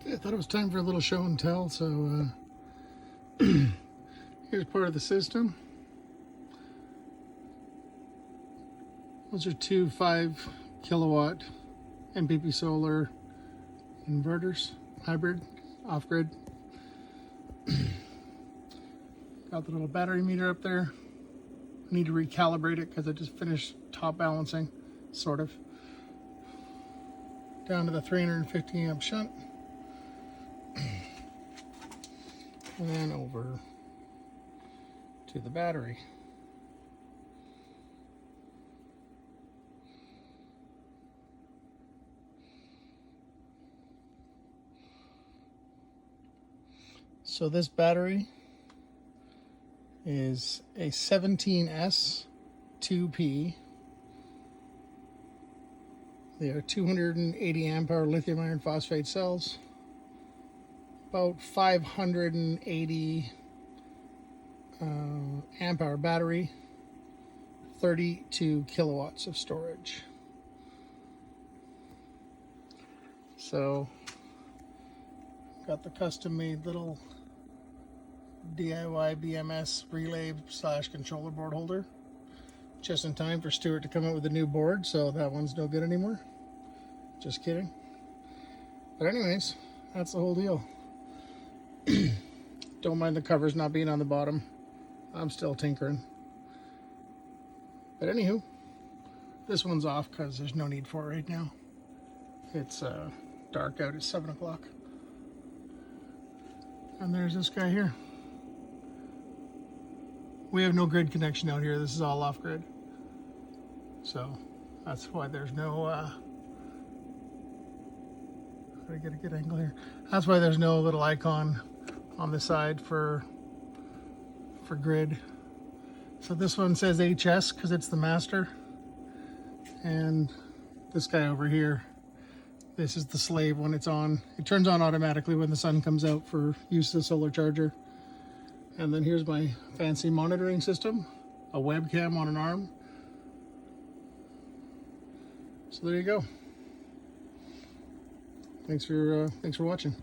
Okay, I thought it was time for a little show and tell, so here's part of the system. Those are two 5 kilowatt MPP solar inverters, hybrid, off-grid. Got the little battery meter up there. I need to recalibrate it because I just finished top balancing, sort of. Down to the 350 amp shunt. And then over to the battery. So this battery is a 17S 2P. They are 280 amp hour lithium iron phosphate cells, about 580 amp hour battery, 32 kilowatts of storage. So got the custom made little DIY BMS relay / controller board holder just in time for Stuart to come out with a new board, so that one's no good anymore. Just kidding. But anyways, that's the whole deal. Don't mind the covers not being on the bottom. I'm still tinkering. But anywho, this one's off because there's no need for it right now. It's dark out, it's 7 o'clock. And there's this guy here. We have no grid connection out here. This is all off grid. So that's why there's no, I get a good angle here. That's why there's no little icon on the side for grid. So this one says HS because it's the master. And this guy over here, this is the slave when it's on. It turns on automatically when the sun comes out for use of the solar charger. And then here's my fancy monitoring system, a webcam on an arm. So there you go. Thanks for watching.